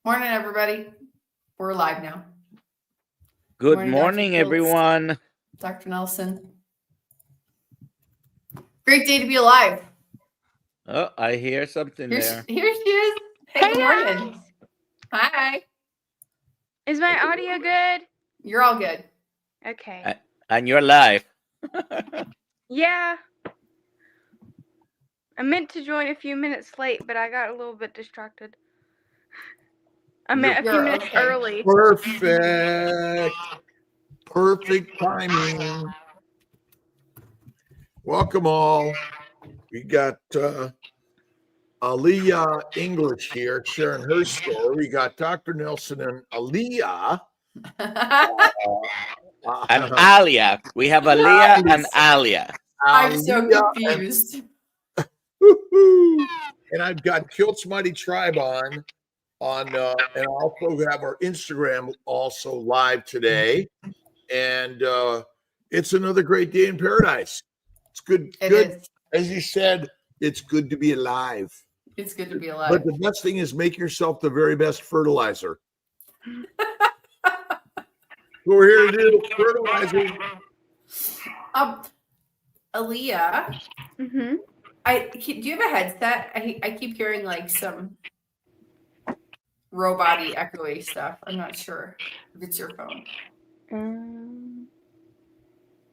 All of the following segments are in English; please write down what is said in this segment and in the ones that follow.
Morning, everybody. We're live now. Good morning, everyone. Dr. Nelson. Great day to be alive. Oh, I hear something there. Here she is. Hey, good morning. Hi. Is my audio good? You're all good. Okay. And you're live. Yeah. I meant to join a few minutes late, but I got a little bit distracted. I meant a few minutes early. Perfect timing. Welcome all. We got Aaliyah English here sharing her story. We got Dr. Nelson and Aaliyah. And Aaliyah. We have Aaliyah and Aaliyah. I'm so confused. And I've got Kilt's Mighty Tribe on and also have our Instagram also live today. And it's another great day in paradise. It's good. Good. As you said, it's good to be alive. It's good to be alive. But the best thing is make yourself the very best fertilizer. What we're here to do, fertilizer. Aaliyah. Mm-hmm. Do you have a headset? I keep hearing like some robot-y, echoey stuff. I'm not sure if it's your phone.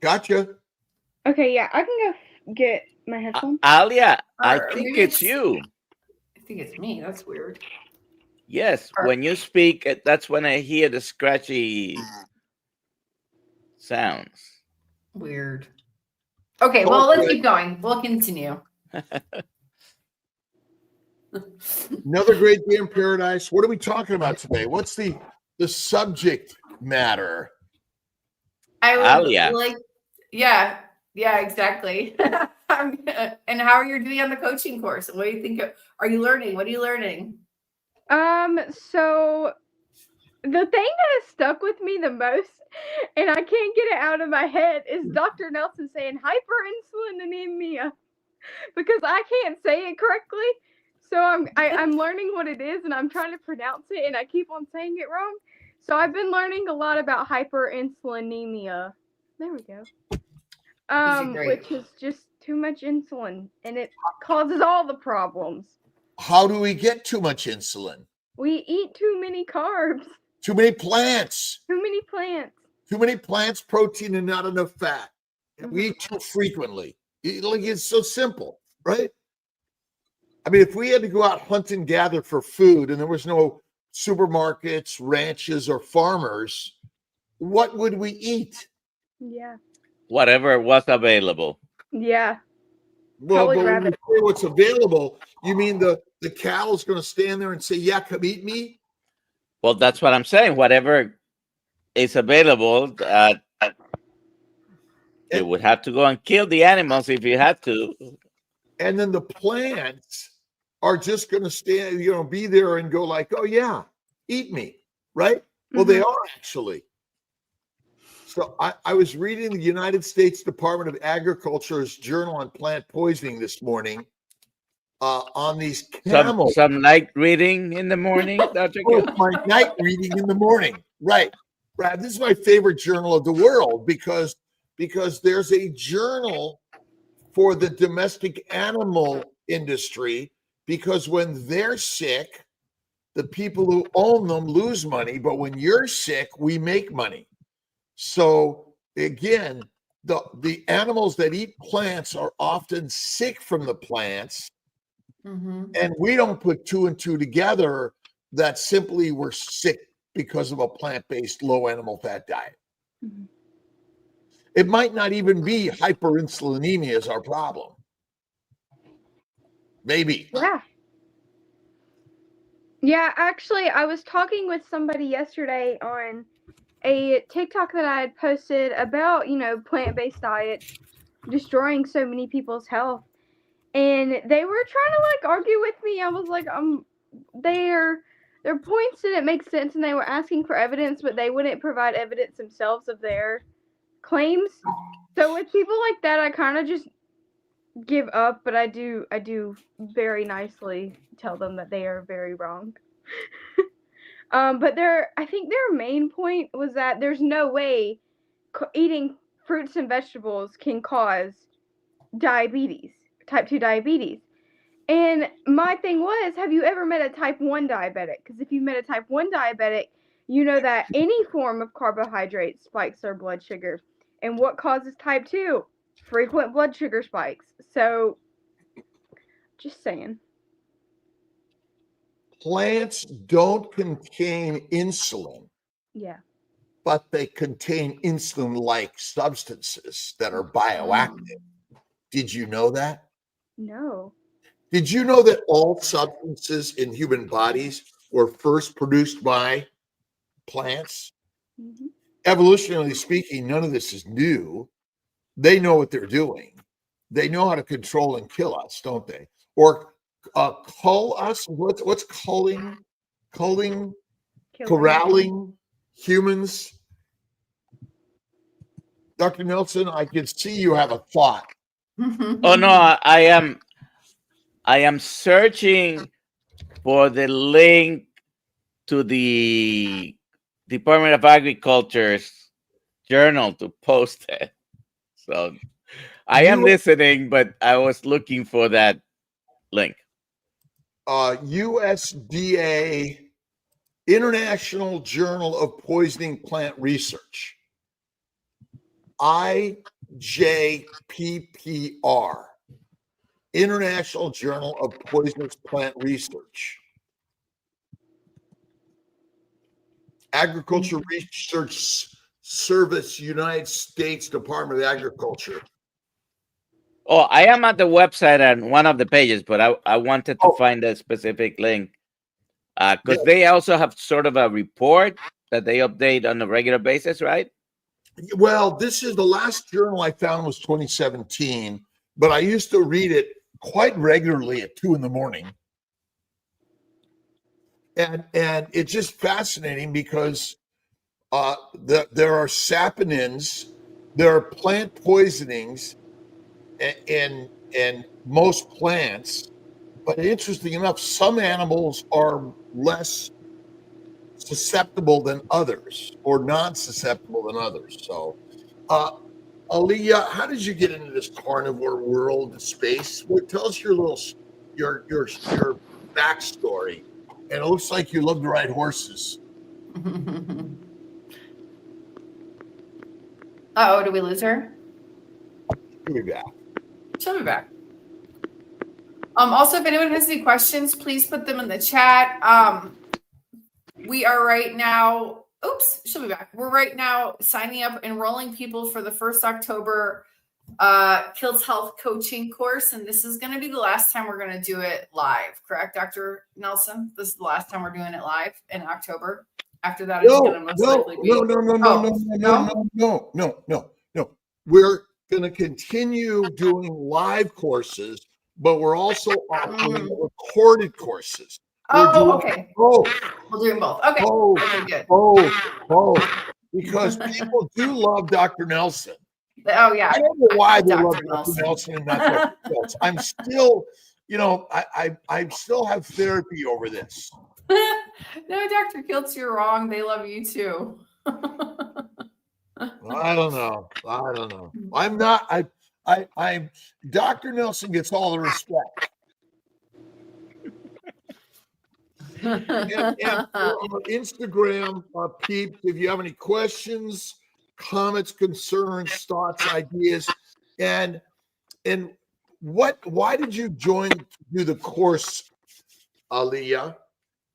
Gotcha. Okay, yeah, I can go get my headphones. Aaliyah, I think it's you. I think it's me. That's weird. Yes, when you speak, that's when I hear the scratchy sounds. Weird. Okay, well, let's keep going. We'll continue. Another great day in paradise. What are we talking about today? What's the subject matter? Aaliyah. Yeah, exactly. And how are you doing on the coaching course? What do you think? Are you learning? What are you learning? So the thing that has stuck with me the most, and I can't get it out of my head, is Dr. Nelson saying hyperinsulinemia, because I can't say it correctly. So I'm learning what it is, and I'm trying to pronounce it, and I keep on saying it wrong. So I've been learning a lot about hyperinsulinemia. There we go. Which is just too much insulin, and it causes all the problems. How do we get too much insulin? We eat too many carbs. Too many plants. Too many plants. Too many plants, protein, and not enough fat. And we eat too frequently. It's so simple, right? I mean, if we had to go out hunt and gather for food and there was no supermarkets, ranches, or farmers, what would we eat? Yeah. Whatever was available. Yeah. Well, but when you say what's available, you mean the cow is going to stand there and say, yeah, come eat me? Well, that's what I'm saying. Whatever is available, you would have to go and kill the animals if you had to. And then the plants are just going to stand, be there and go like, oh, yeah, eat me, right? Well, they are actually. So I was reading the United States Department of Agriculture's journal on plant poisoning this morning on these camels. Some night reading in the morning, Dr. My night reading in the morning. Right. Brad, this is my favorite journal of the world because there's a journal for the domestic animal industry, because when they're sick, the people who own them lose money, but when you're sick, we make money. So again, the animals that eat plants are often sick from the plants, and we don't put two and two together that simply we're sick because of a plant-based low animal fat diet. It might not even be hyperinsulinemia is our problem. Maybe. Yeah, actually, I was talking with somebody yesterday on a TikTok that I had posted about, plant-based diets destroying so many people's health. And they were trying to argue with me. I was like, their points didn't make sense, and they were asking for evidence, but they wouldn't provide evidence themselves of their claims. So with people like that, I kind of just give up, but I do very nicely tell them that they are very wrong. But I think their main point was that there's no way eating fruits and vegetables can cause diabetes, type 2 diabetes. And my thing was, have you ever met a type 1 diabetic? Because if you met a type 1 diabetic, you know that any form of carbohydrate spikes their blood sugar. And what causes type 2? Frequent blood sugar spikes. So, just saying. Plants don't contain insulin, Yeah. but they contain insulin-like substances that are bioactive. Did you know that? No. Did you know that all substances in human bodies were first produced by plants? Mm-hmm. Evolutionarily speaking, none of this is new. They know what they're doing. They know how to control and kill us, don't they? Or cull us. What's culling? Culling, corralling humans. Dr. Nelson, I can see you have a thought. Oh no, I am searching for the link to the Department of Agriculture's journal to post it. So I am listening, but I was looking for that link. USDA, International Journal of Poisoning Plant Research, IJPPR, International Journal of Poisonous Plant Research, Agriculture Research Service, United States Department of Agriculture. Oh, I am at the website on one of the pages, but I wanted to find a specific link because they also have sort of a report that they update on a regular basis, right? Well, this is the last journal I found was 2017, but I used to read it quite regularly at 2 a.m. And it's just fascinating because there are saponins, there are plant poisonings in most plants, but interesting enough, some animals are less susceptible than others, or non-susceptible than others. So, Aaliyah, how did you get into this carnivore world space? Tell us your backstory. And it looks like you love to ride horses. Uh-oh, did we lose her? She'll be back. She'll be back. Also, if anyone has any questions, please put them in the chat. We are right now, she'll be back. We're right now signing up, enrolling people for the 1st October Kills Health coaching course. And this is going to be the last time we're going to do it live. Correct, Dr. Nelson? This is the last time we're doing it live in October. After that, it's going to most likely be. No. We're going to continue doing live courses, but we're also offering recorded courses. Okay. Both. We'll do them both. Okay. Okay, good. Both. Because people do love Dr. Nelson. Oh, yeah. I don't know why they love Dr. Nelson and not Dr. Schultz. I'm still, I still have therapy over this. No, Dr. Kiltz, you're wrong. They love you too. I don't know. I'm not. I'm. Dr. Nelson gets all the respect. and on Instagram, peeps, if you have any questions, comments, concerns, thoughts, ideas, and why did you join to do the course, Aaliyah?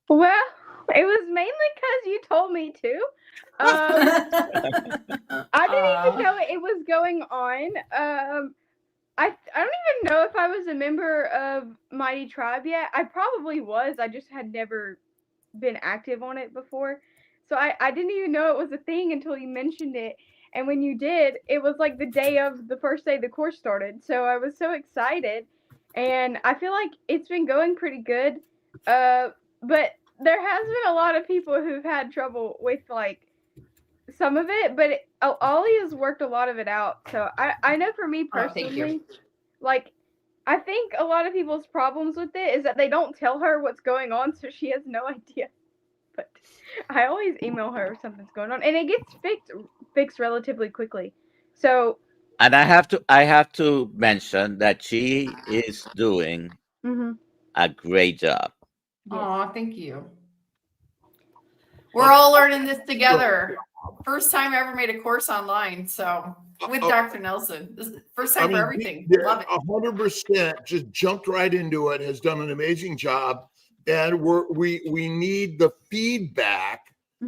Well, it was mainly because you told me to. I didn't even know it was going on. I don't even know if I was a member of Mighty Tribe yet. I probably was. I just had never been active on it before. So I didn't even know it was a thing until you mentioned it. And when you did, it was like the first day the course started. So I was so excited. And I feel like it's been going pretty good. But there has been a lot of people who've had trouble with like some of it, but Ollie has worked a lot of it out. So I know for me personally, like I think a lot of people's problems with it is that they don't tell her what's going on, so she has no idea. but I always email her if something's going on, and it gets fixed relatively quickly. So, And I have to mention that she is doing a great job. Oh, thank you. We're all learning this together. First time I ever made a course online, so with Dr. Nelson. This is the first time for everything. Love it. 100% just jumped right into it, has done an amazing job. And we need the feedback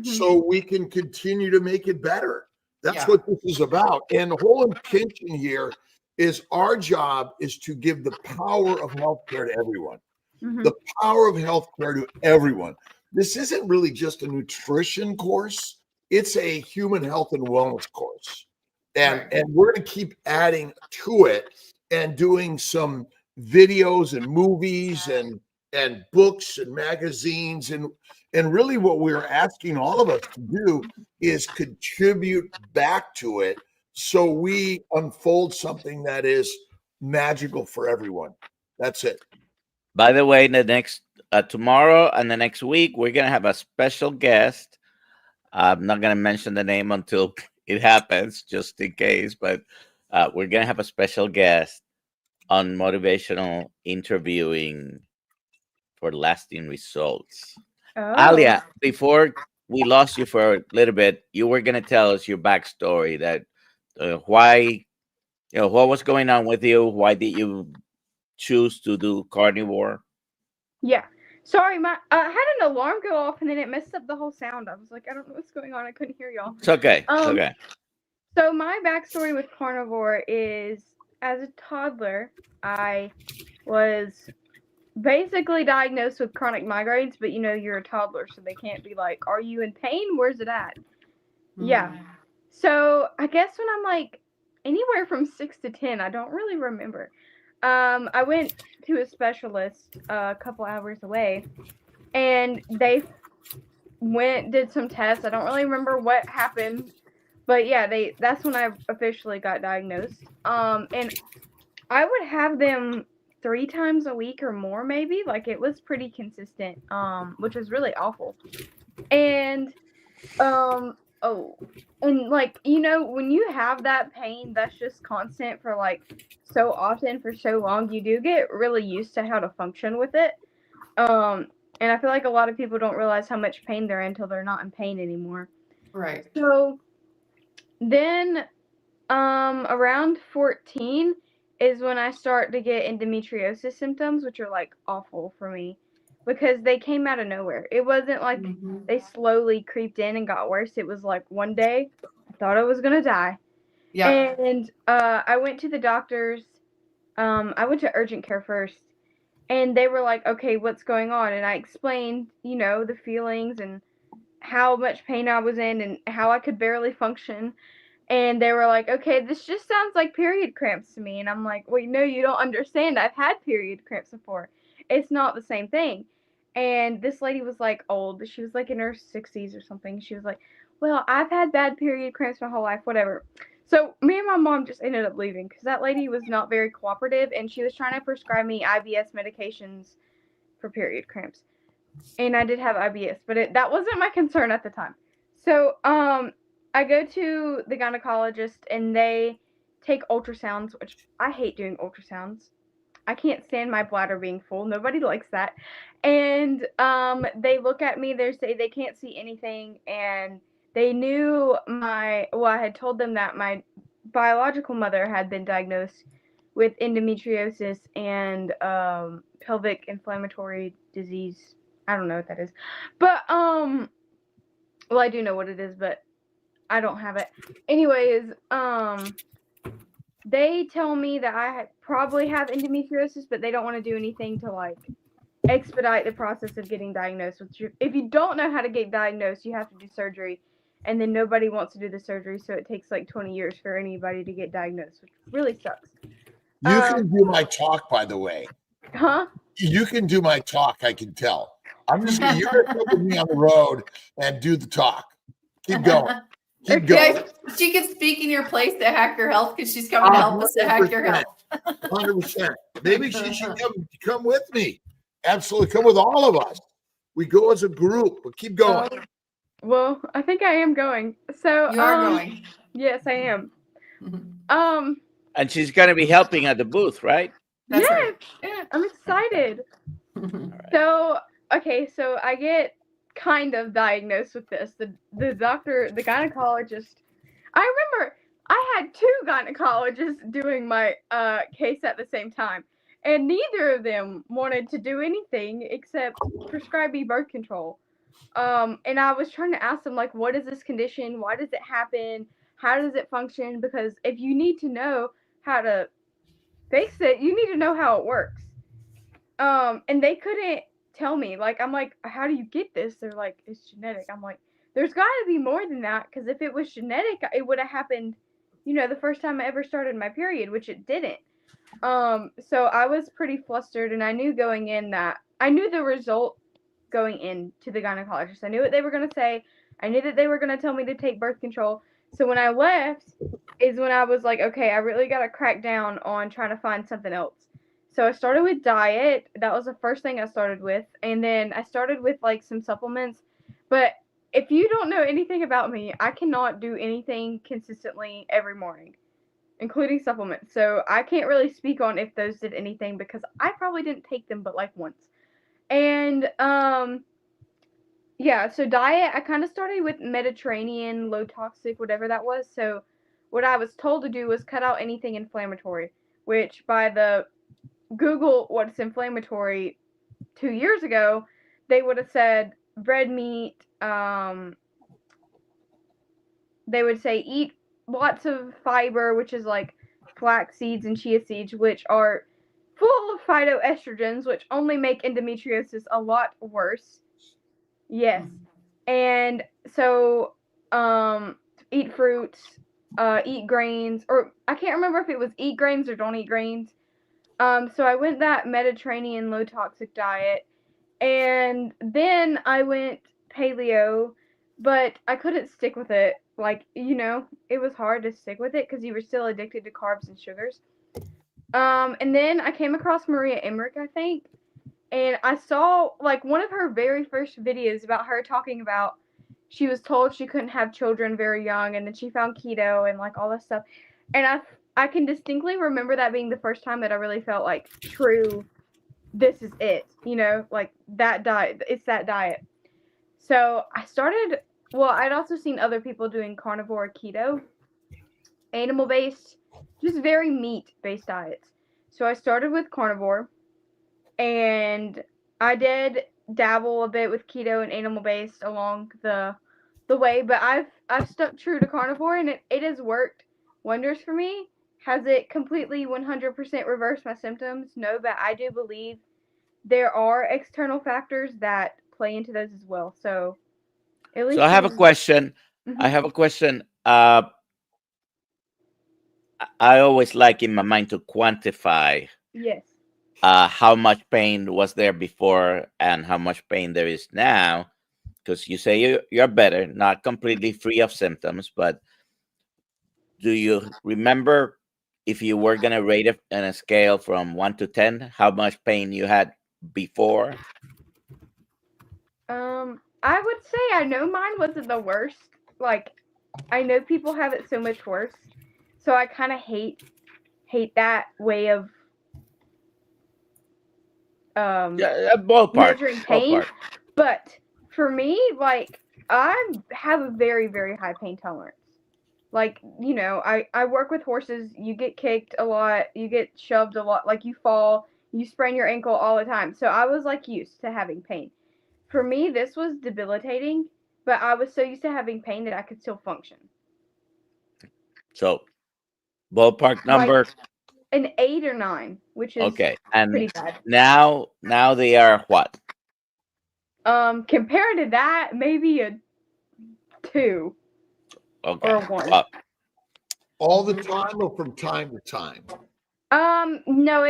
so we can continue to make it better. That's what this is about. And the whole intention here is our job is to give the power of healthcare to everyone. The power of healthcare to everyone. This isn't really just a nutrition course. It's a human health and wellness course. And we're going to keep adding to it and doing some videos and movies and books and magazines. And really what we're asking all of us to do is contribute back to it so we unfold something that is magical for everyone. That's it. By the way, the next tomorrow and the next week, we're going to have a special guest. I'm not going to mention the name until it happens, just in case, but we're going to have a special guest on motivational interviewing for lasting results. Aaliyah, before we lost you for a little bit, you were going to tell us your backstory, that why, what was going on with you? Why did you choose to do carnivore? Yeah. Sorry, I had an alarm go off and then it messed up the whole sound. I was like, I don't know what's going on. I couldn't hear y'all. It's okay. It's okay. So my backstory with carnivore is, as a toddler, I was basically diagnosed with chronic migraines, but you're a toddler, so they can't be like, are you in pain? Where's it at? Yeah. So I guess when I'm like anywhere from 6 to 10, I don't really remember. I went to a specialist a couple hours away, and they did some tests. I don't really remember what happened, but yeah, that's when I officially got diagnosed. And I would have them 3 times a week or more, maybe. Like, it was pretty consistent, which was really awful. And and like, when you have that pain that's just constant for like so often for so long, you do get really used to how to function with it. And I feel like a lot of people don't realize how much pain they're in until they're not in pain anymore. Right. So then around 14 is when I start to get endometriosis symptoms, which are like awful for me because they came out of nowhere. It wasn't like they slowly creeped in and got worse. It was like one day I thought I was going to die. Yeah. And I went to the doctors. I went to urgent care first, and they were like, okay, what's going on? And I explained, the feelings and how much pain I was in and how I could barely function. And they were like, okay, this just sounds like period cramps to me. And I'm like, well, no, you don't understand. I've had period cramps before. It's not the same thing. And this lady was like old. She was like in her 60s or something. She was like, well, I've had bad period cramps my whole life, whatever. So me and my mom just ended up leaving because that lady was not very cooperative, and she was trying to prescribe me IBS medications for period cramps. And I did have IBS, but that wasn't my concern at the time. So I go to the gynecologist, and they take ultrasounds, which I hate doing ultrasounds. I can't stand my bladder being full. Nobody likes that. And they look at me. They say they can't see anything, and they knew I had told them that my biological mother had been diagnosed with endometriosis and pelvic inflammatory disease. I don't know what that is. But, well, I do know what it is, but I don't have it. Anyways, they tell me that I probably have endometriosis, but they don't want to do anything to, like, expedite the process of getting diagnosed. If you don't know how to get diagnosed, you have to do surgery, and then nobody wants to do the surgery, so it takes, like, 20 years for anybody to get diagnosed, which really sucks. You can do my talk, by the way. Huh? You can do my talk, I can tell. You're going to come with me on the road and do the talk. Keep going. Keep going. Yeah, she can speak in your place to Hack Your Health because she's coming to help us to Hack Your Health. 100%. Maybe she should come with me. Absolutely. Come with all of us. We go as a group, but keep going. Well, I think I am going. So You are going. Yes, I am. And she's going to be helping at the booth, right? That's yes, right. Yeah. I'm excited. Right. So okay, so I get kind of diagnosed with this. The doctor, the gynecologist. I remember I had 2 gynecologists doing my case at the same time, and neither of them wanted to do anything except prescribe me birth control. And I was trying to ask them, like, what is this condition? Why does it happen? How does it function? Because if you need to know how to fix it, you need to know how it works. And they couldn't tell me. Like, I'm like, how do you get this? They're like, it's genetic. I'm like, there's got to be more than that, because if it was genetic, it would have happened, the first time I ever started my period, which it didn't. So I was pretty flustered, and I knew going in that I knew the result going into the gynecologist. I knew what they were going to say. I knew that they were going to tell me to take birth control. So when I left is when I was like, okay, I really got to crack down on trying to find something else. So I started with diet. That was the first thing I started with. And then I started with like some supplements. But if you don't know anything about me, I cannot do anything consistently every morning, including supplements. So I can't really speak on if those did anything, because I probably didn't take them but like once. And yeah, so diet, I kind of started with Mediterranean, low toxic, whatever that was. So what I was told to do was cut out anything inflammatory, which by the Google what's inflammatory 2 years ago, they would have said red meat. They would say eat lots of fiber, which is like flax seeds and chia seeds, which are full of phytoestrogens, which only make endometriosis a lot worse. Yes. And so eat fruits, eat grains, or I can't remember if it was eat grains or don't eat grains. So I went that Mediterranean low toxic diet, and then I went paleo, but I couldn't stick with it. Like, it was hard to stick with it because you were still addicted to carbs and sugars. And then I came across Maria Emmerich, I think, and I saw like one of her very first videos about her talking about she was told she couldn't have children very young, and then she found keto and like all this stuff. And I can distinctly remember that being the first time that I really felt like true, this is it, like that diet, it's that diet. So I started, well, I'd also seen other people doing carnivore keto, animal-based, just very meat-based diets. So I started with carnivore, and I did dabble a bit with keto and animal-based along the way, but I've stuck true to carnivore, and it has worked wonders for me. Has it completely 100% reversed my symptoms? No, but I do believe there are external factors that play into those as well. So at least So I have a question. Mhm. I have a question. I always like in my mind to quantify Yes. how much pain was there before and how much pain there is now, because you say you're better, not completely free of symptoms, but do you remember if you were going to rate it on a scale from 1 to 10, how much pain you had before? I would say I know mine wasn't the worst. Like, I know people have it so much worse. So I kind of hate that way of Ballpark. measuring pain. Ballpark. But for me, like, I have a very, very high pain tolerance. Like, I work with horses. You get kicked a lot. You get shoved a lot. Like, you fall. You sprain your ankle all the time. So I was, like, used to having pain. For me, this was debilitating, but I was so used to having pain that I could still function. So, ballpark number. Like an 8 or 9, which is Okay. And pretty bad. now they are what? Compared to that, maybe a 2 Okay. or a 1. All the time or from time to time? No,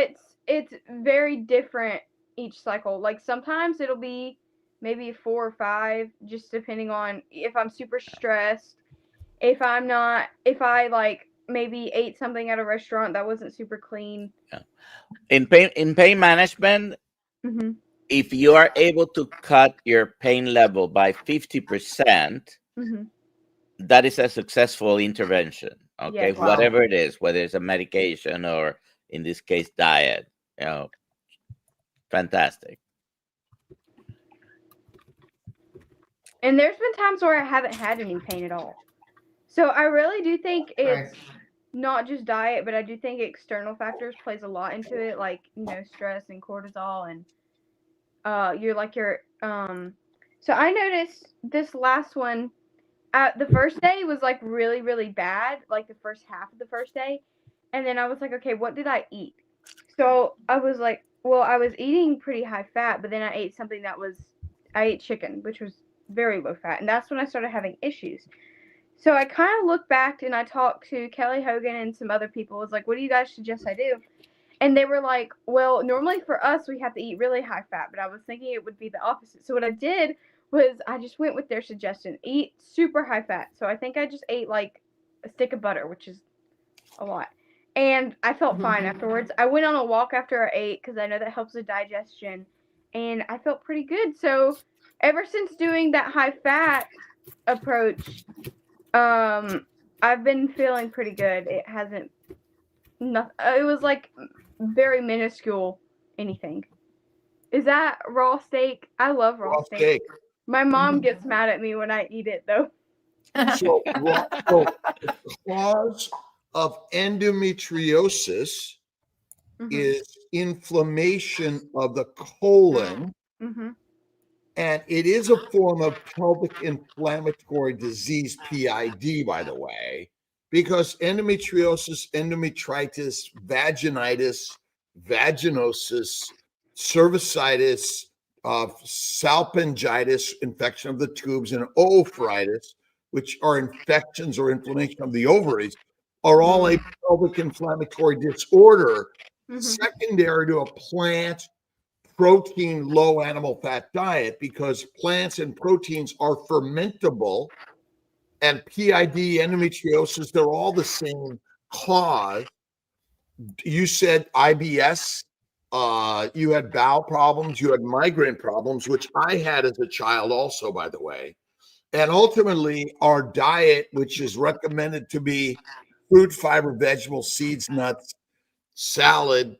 it's very different each cycle. Like sometimes it'll be maybe a 4 or 5, just depending on if I'm super stressed. If I like maybe ate something at a restaurant that wasn't super clean. Yeah. In pain management, Mm-hmm. if you are able to cut your pain level by 50%, Mhm. that is a successful intervention. Okay, Yes. Wow. whatever it is, whether it's a medication or in this case diet, fantastic. And there's been times where I haven't had any pain at all. So I really do think it's Right. not just diet, but I do think external factors plays a lot into it, like, stress and cortisol and so I noticed this last one the first day was like really, really bad, like the first half of the first day. And then I was like, okay, what did I eat? So I was like, well, I was eating pretty high fat, but then I ate chicken, which was very low fat. And that's when I started having issues. So I kind of looked back and I talked to Kelly Hogan and some other people. I was like, what do you guys suggest I do? And they were like, well, normally for us, we have to eat really high fat, but I was thinking it would be the opposite. So what I did was I just went with their suggestion, eat super high fat. So I think I just ate like a stick of butter, which is a lot. And I felt fine afterwards. I went on a walk after I ate because I know that helps with digestion. And I felt pretty good. So ever since doing that high fat approach, I've been feeling pretty good. It hasn't, it was like very minuscule anything. Is that raw steak? I love raw steak. My mom gets mad at me when I eat it, though. So the cause of endometriosis is inflammation of the colon, and it is a form of pelvic inflammatory disease, PID, by the way, because endometriosis, endometritis, vaginitis, vaginosis, cervicitis, salpingitis, infection of the tubes, and oophoritis, which are infections or inflammation of the ovaries, are all a pelvic inflammatory disorder secondary to a plant protein low animal fat diet, because plants and proteins are fermentable, and PID, endometriosis, they're all the same cause. You said IBS, you had bowel problems, you had migraine problems, which I had as a child also, by the way. And ultimately, our diet, which is recommended to be fruit, fiber, vegetables, seeds, nuts, salad,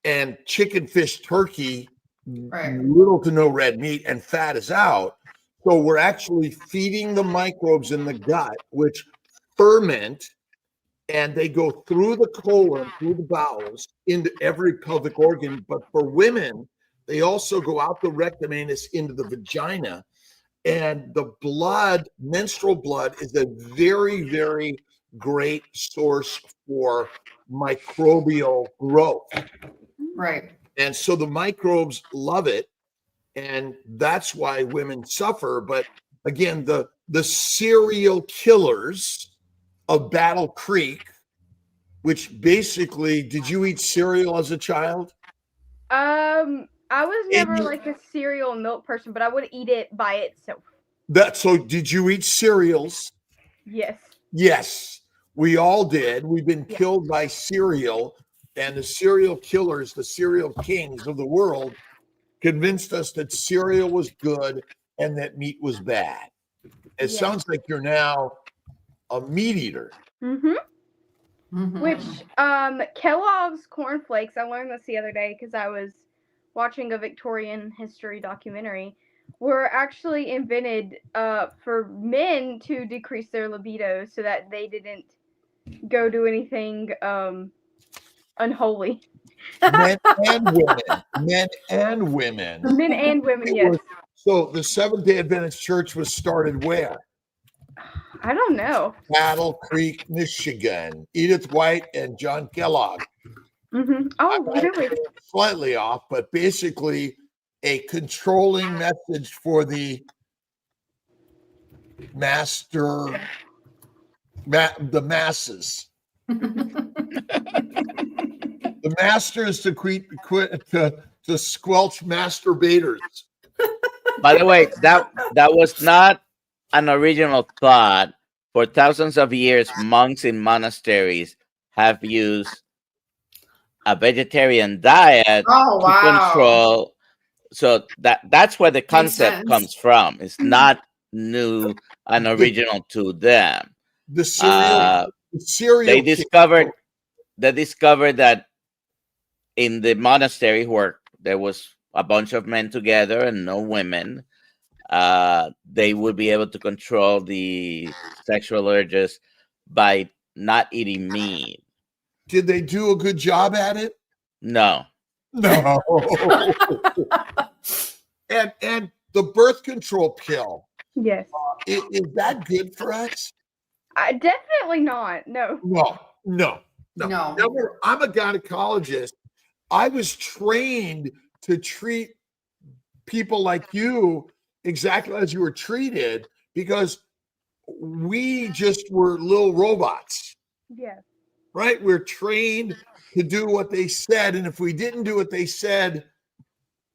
and chicken, fish, turkey, little to no red meat, and fat is out. So we're actually feeding the microbes in the gut, which ferment, and they go through the colon, through the bowels, into every pelvic organ. But for women, they also go out the rectum anus into the vagina. And the blood, menstrual blood, is a very, very great source for microbial growth. Right. And so the microbes love it. And that's why women suffer. But again, the serial killers of Battle Creek, which basically, did you eat cereal as a child? I was never like a cereal milk person, but I would eat it by itself. So did you eat cereals? Yes. Yes, we all did. We've been killed by cereal, and the serial killers, the cereal kings of the world, convinced us that cereal was good and that meat was bad. It sounds like you're now a meat eater. Which Kellogg's cornflakes, I learned this the other day because I was watching a Victorian history documentary, were actually invented for men to decrease their libido so that they didn't go do anything unholy. Men and women. Men and women. Men and women, yes. So the Seventh-day Adventist Church was started where? I don't know. Battle Creek, Michigan. Edith White and John Kellogg. Oh, really? Slightly off, but basically a controlling message for the the masses. The master is to squelch masturbators. By the way, that was not an original thought. For thousands of years, monks in monasteries have used a vegetarian diet to control So that's where the Makes concept sense. comes from. It's not new and original to them. The serial They killer. discovered that in the monastery where there was a bunch of men together and no women, they would be able to control the sexual urges by not eating meat. Did they do a good job at it? No. No. and the birth control pill, Yes. is that good for us? Definitely not. No. No. Remember, I'm a gynecologist. I was trained to treat people like you exactly as you were treated because we just were little robots. Yeah. Right? We're trained to do what they said. And if we didn't do what they said,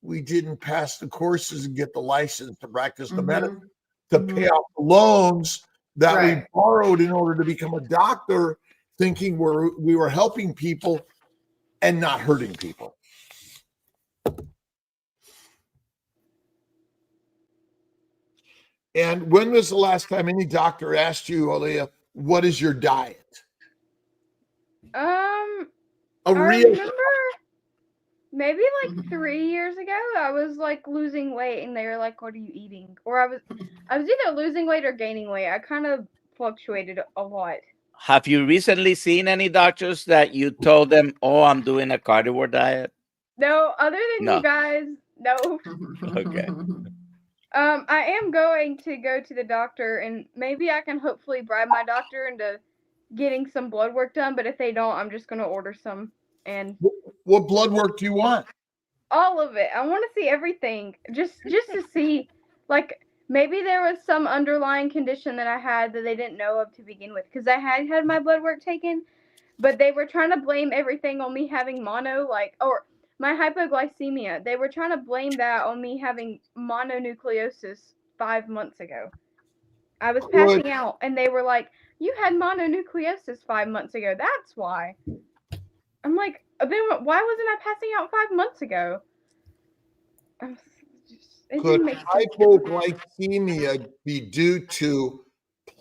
we didn't pass the courses and get the license to practice the medicine, to pay off the loans that we borrowed in order to become a doctor, thinking we were helping people and not hurting people. And when was the last time any doctor asked you, Aaliyah, what is your diet? I remember maybe like 3 years ago, I was like losing weight, and they were like, "What are you eating?" Or I was either losing weight or gaining weight. I kind of fluctuated a lot. Have you recently seen any doctors that you told them, "Oh, I'm doing a carnivore diet"? No, other than No. you guys, no. Okay. I am going to go to the doctor, and maybe I can hopefully bribe my doctor into getting some blood work done. But if they don't, I'm just gonna order some. And what blood work do you want? all of it. I want to see everything, just to see, like, maybe there was some underlying condition that I had that they didn't know of to begin with, because I had my blood work taken, but they were trying to blame everything on me having mono, or my hypoglycemia. They were trying to blame that on me having mononucleosis 5 months ago. I was passing out, and they were like, "You had mononucleosis 5 months ago. That's why." I'm like, then why wasn't I passing out 5 months ago? Could hypoglycemia be due to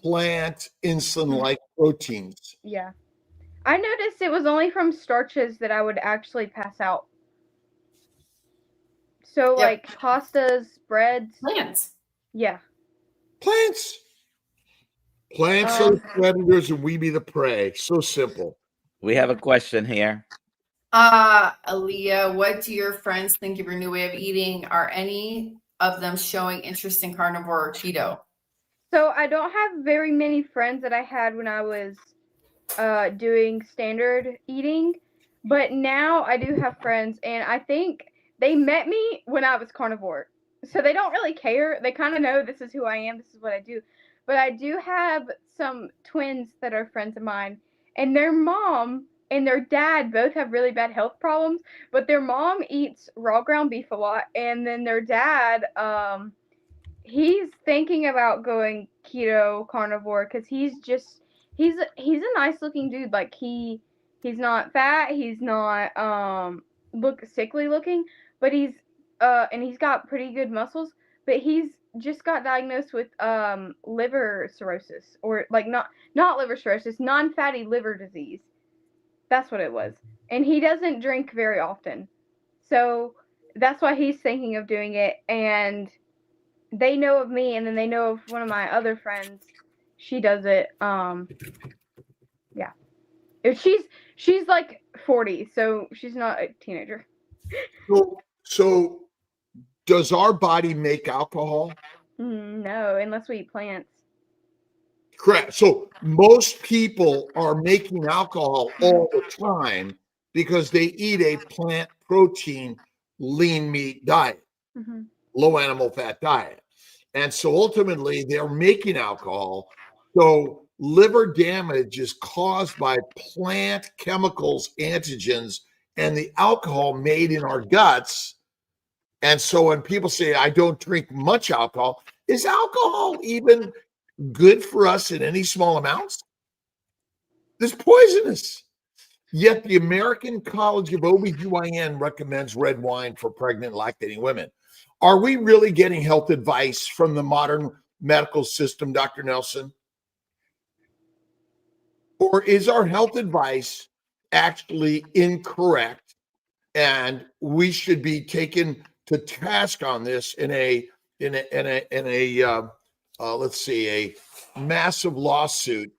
plant insulin-like proteins? Yeah. I noticed it was only from starches that I would actually pass out. So, like, pastas, breads. Plants. Yeah. Plants are the predators and we be the prey. So simple. We have a question here. Aaliyah, what do your friends think of your new way of eating? Are any of them showing interest in carnivore or keto? So I don't have very many friends that I had when I was doing standard eating, but now I do have friends, and I think they met me when I was carnivore. So they don't really care. They kind of know this is who I am, this is what I do. But I do have some twins that are friends of mine, and their mom and their dad both have really bad health problems, but their mom eats raw ground beef a lot, and then their dad, he's thinking about going keto carnivore because he's a nice looking dude. Like he's not fat, he's not look sickly looking, but he's and he's got pretty good muscles, but he's just got diagnosed with liver cirrhosis, or like not liver cirrhosis, non-fatty liver disease. That's what it was. And he doesn't drink very often. So that's why he's thinking of doing it. And they know of me, and then they know of one of my other friends. She does it. Yeah. She's like 40, so she's not a teenager. So does our body make alcohol? No, unless we eat plants. Correct. So most people are making alcohol all the time because they eat a plant protein, lean meat diet, low animal fat diet. And so ultimately they're making alcohol. So liver damage is caused by plant chemicals, antigens, and the alcohol made in our guts. And so when people say, I don't drink much alcohol, is alcohol even good for us in any small amounts? It's poisonous. Yet the American College of OBGYN recommends red wine for pregnant lactating women. Are we really getting health advice from the modern medical system, Dr. Nelson? Or is our health advice actually incorrect, and we should be taken to task on this in a let's see, a massive lawsuit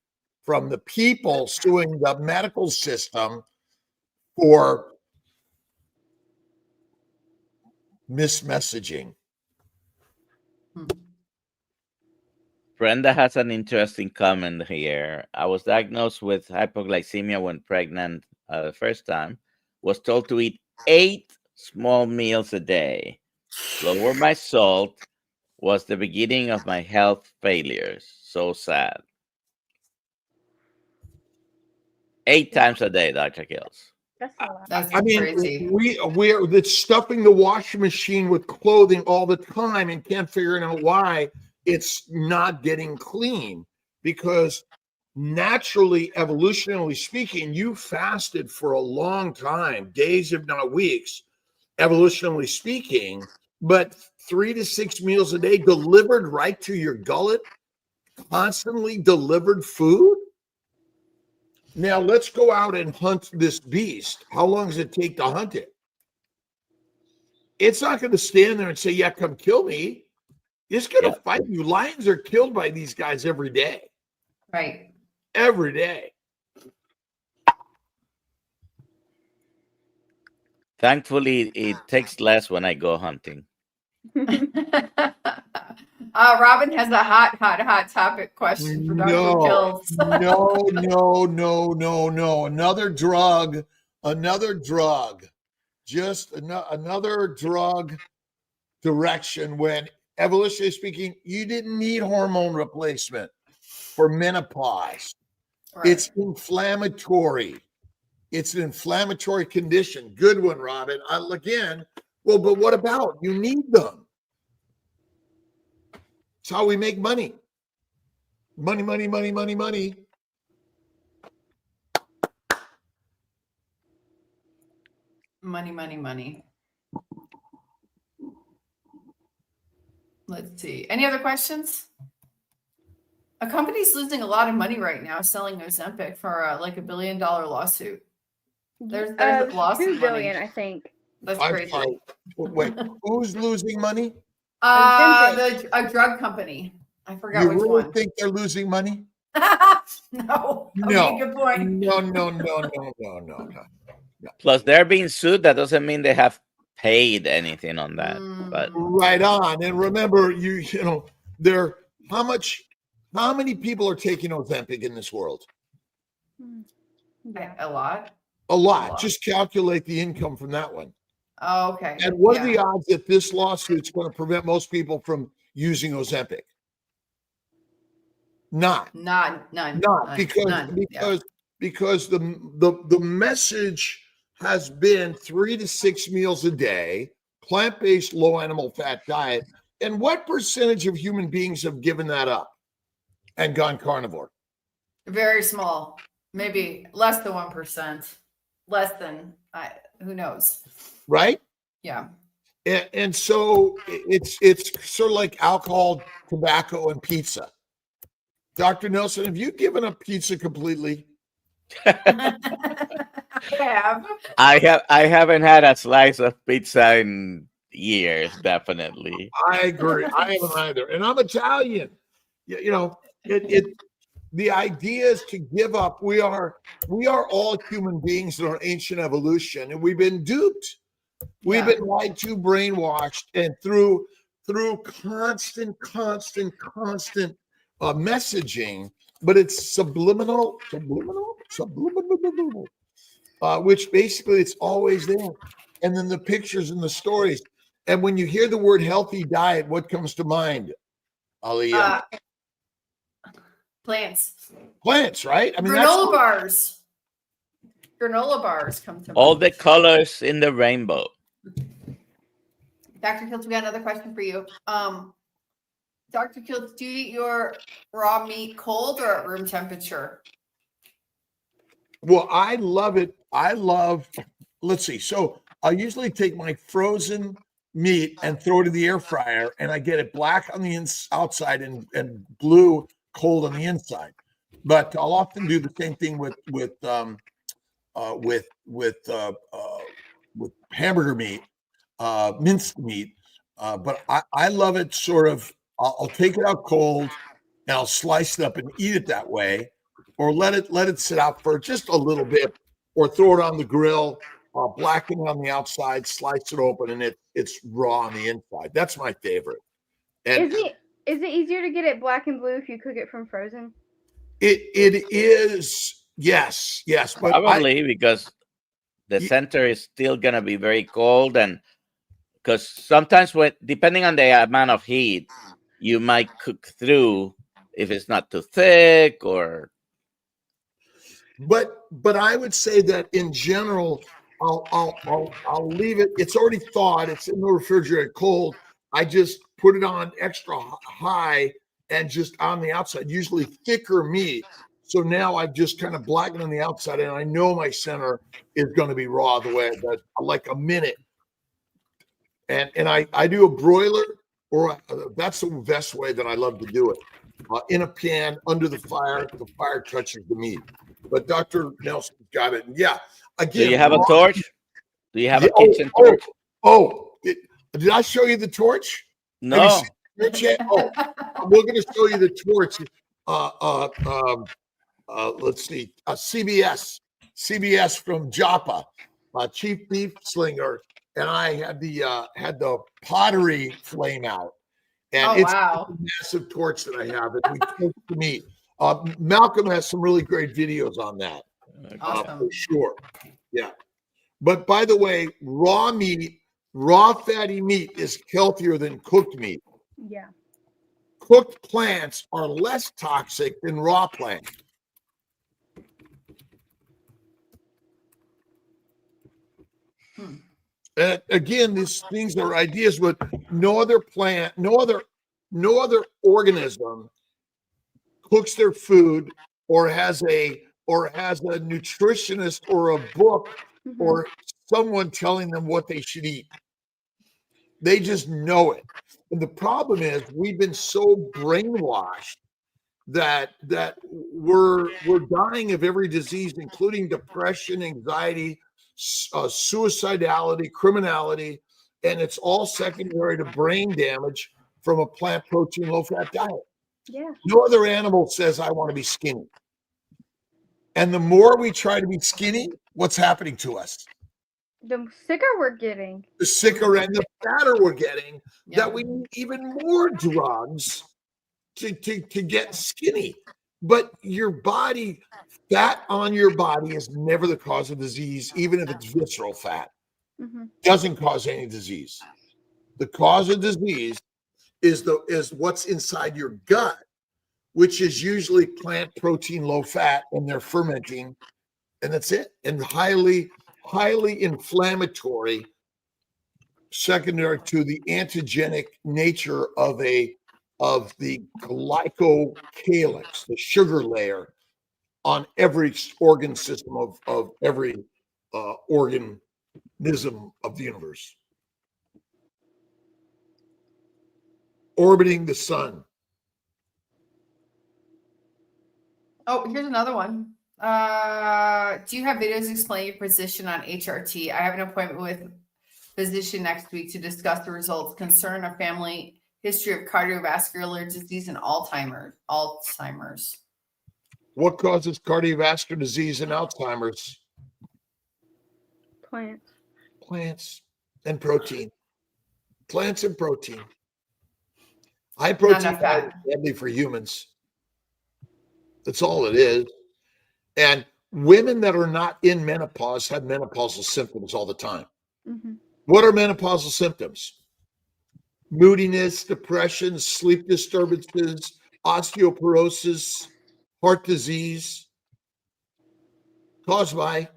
from the people suing the medical system for mismessaging? Brenda has an interesting comment here. I was diagnosed with hypoglycemia when pregnant the first time. Was told to eat 8 small meals a day. Lower my salt. Was the beginning of my health failures. So sad. 8 times a day, Dr. Kills. That's a lot. That's I mean, crazy. we're that's stuffing the washing machine with clothing all the time and can't figure out why it's not getting clean, because naturally, evolutionarily speaking, you fasted for a long time, days if not weeks, evolutionarily speaking, but 3 to 6 meals a day delivered right to your gullet, constantly delivered food. Now let's go out and hunt this beast. How long does it take to hunt it? It's not going to stand there and say, yeah, come kill me. It's going to fight you. Lions are killed by these guys every day. Right. Every day. Thankfully, it takes less when I go hunting. Robin has a hot topic question for Dr. Kills. No. Another drug. Just another drug direction when, evolutionarily speaking, you didn't need hormone replacement for menopause. Right. It's inflammatory. It's an inflammatory condition. Good one, Robin. Again, well, but what about? You need them. It's how we make money. Money. Money. Let's see. Any other questions? A company's losing a lot of money right now selling Ozempic for like $1 billion lawsuit. There's a lawsuit 2 billion, money. I think. That's I'm crazy. sorry. Wait, who's losing money? A drug company. I forgot You which really one. think they're losing money? No. No. Okay, good point. No. Plus, they're being sued. That doesn't mean they have paid anything on that. But Right on. And remember, you know, how many people are taking Ozempic in this world? A lot. A lot. Just calculate the income from that one. Oh, okay. And what are the odds that this lawsuit's going to prevent most people from using Ozempic? None. Because the message has been 3 to 6 meals a day, plant-based, low animal fat diet. And what percentage of human beings have given that up and gone carnivore? Very small, maybe less than 1%. Less than, who knows? Right? Yeah. And so it's sort of like alcohol, tobacco, and pizza. Dr. Nelson, have you given up pizza completely? I haven't had a slice of pizza in years, definitely. I agree. I haven't either. And I'm Italian. You know, the idea is to give up. We are all human beings in our ancient evolution, and we've been duped. We've been lied to, brainwashed, and through constant messaging, but it's subliminal, which basically it's always there. And then the pictures and the stories. And when you hear the word healthy diet, what comes to mind, Aaliyah? Plants, right? I mean, granola bars come to mind. All the colors in the rainbow. Dr. Kiltz, we got another question for you. Dr. Kiltz, do you eat your raw meat cold or at room temperature? Well, I love it. Let's see. So I usually take my frozen meat and throw it in the air fryer, and I get it black on the outside and blue cold on the inside. But I'll often do the same thing with hamburger meat, minced meat. But I love it sort of. I'll take it out cold, and I'll slice it up and eat it that way, or let it sit out for just a little bit, or throw it on the grill, blacken it on the outside, slice it open, and it's raw on the inside. That's my favorite. And Is it easier to get it black and blue if you cook it from frozen? it is, yes, but Probably because the center is still gonna be very cold, and because sometimes depending on the amount of heat, you might cook through if it's not too thick or. But I would say that in general, I'll leave it. It's already thawed. It's in the refrigerator cold. I just put it on extra high and just on the outside, usually thicker meat. So now I've just kind of blackened on the outside, and I know my center is going to be raw the way that like a minute. And I do a broiler, or that's the best way that I love to do it. In a pan under the fire touches the meat. But Dr. Nelson's got it. And yeah, again. Do you have a torch? Do you have a kitchen torch? Did I show you the torch? No. Have you seen the torch yet? We're going to show you the torch. Let's see. CBS from Joppa, Chief Beef Slinger, and I had the pottery flame out. And it's a massive torch that I have, and we cook the meat. Malcolm has some really great videos on that. Awesome. For sure. Yeah. But by the way, raw fatty meat is healthier than cooked meat. Yeah. Cooked plants are less toxic than raw plants. Again, these things are ideas, but no other plant, no other organism cooks their food or has a nutritionist or a book or someone telling them what they should eat. They just know it. And the problem is we've been so brainwashed that we're dying of every disease, including depression, anxiety, suicidality, criminality, and it's all secondary to brain damage from a plant protein low-fat diet. Yeah. No other animal says, I want to be skinny. And the more we try to be skinny, what's happening to us? The sicker we're getting. The sicker and the fatter we're getting, that we need even more drugs to get skinny. But your body, fat on your body is never the cause of disease, even if it's visceral fat. Doesn't cause any disease. The cause of disease is what's inside your gut, which is usually plant protein low fat, and they're fermenting, and that's it. And highly inflammatory, secondary to the antigenic nature of the glycocalyx, the sugar layer on every organ system of every organism of the universe. Orbiting the sun. Oh, here's another one. Do you have videos explaining your position on HRT? I have an appointment with physician next week to discuss the results. Concern a family history of cardiovascular disease and Alzheimer's. What causes cardiovascular disease and Alzheimer's? Plants and protein. Plants and protein. High protein diet is deadly for humans. That's all it is. And women that are not in menopause have menopausal symptoms all the time. What are menopausal symptoms? Moodiness, depression, sleep disturbances, osteoporosis, heart disease, caused by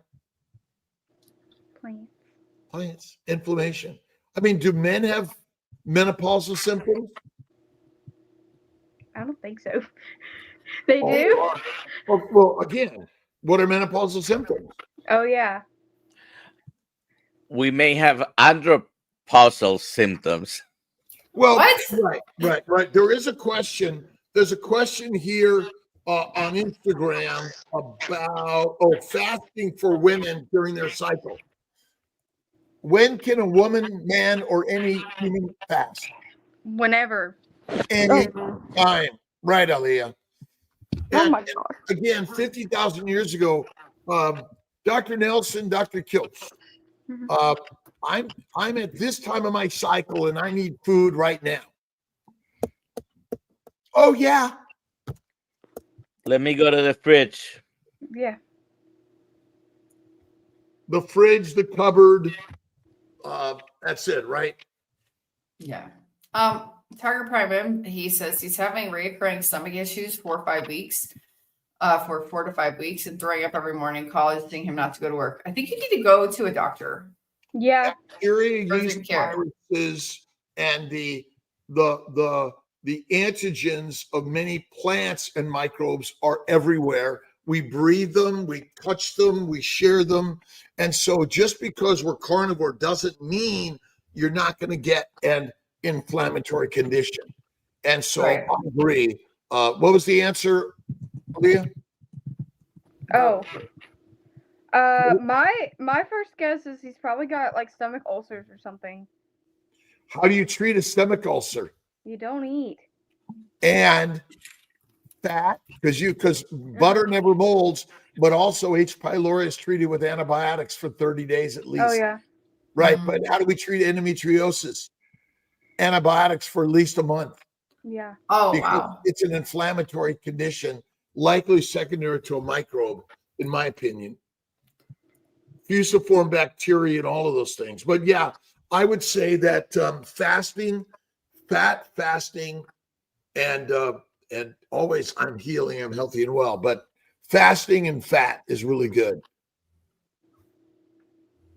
plants, inflammation. I mean, do men have menopausal symptoms? I don't think so. They do? Well, again, what are menopausal symptoms? Oh, yeah. We may have menopausal symptoms. Well, What? right. There is a question. There's a question here on Instagram about fasting for women during their cycle. When can a woman, man, or any human fast? Whenever. Any time. Right, Aaliyah. Oh And my gosh. again, 50,000 years ago, Dr. Nelson, Dr. Kiltz, Mhm. I'm at this time of my cycle and I need food right now. Oh yeah. Let me go to the fridge. Yeah. The fridge, the cupboard. That's it, right? Yeah. Tiger Prime, he says he's having recurring stomach issues for 5 weeks, for 4 to 5 weeks, and throwing up every morning, causing him not to go to work. I think you need to go to a doctor. Yeah. Bacteria, yeast, Urgent care. viruses, and the antigens of many plants and microbes are everywhere. We breathe them, we touch them, we share them. And so just because we're carnivore doesn't mean you're not going to get an inflammatory condition. And so Right. I agree. What was the answer, Leah? Oh. My first guess is he's probably got like stomach ulcers or something. How do you treat a stomach ulcer? You don't eat. And fat, because butter never molds, but also H. pylori is treated with antibiotics for 30 days at least. Oh yeah. Right. Mhm. But how do we treat endometriosis? Antibiotics for at least a month. Yeah. Oh, Because wow. it's an inflammatory condition, likely secondary to a microbe, in my opinion. Fusiform bacteria and all of those things. But yeah, I would say that fasting, fat fasting, and always I'm healing, I'm healthy and well, but fasting and fat is really good.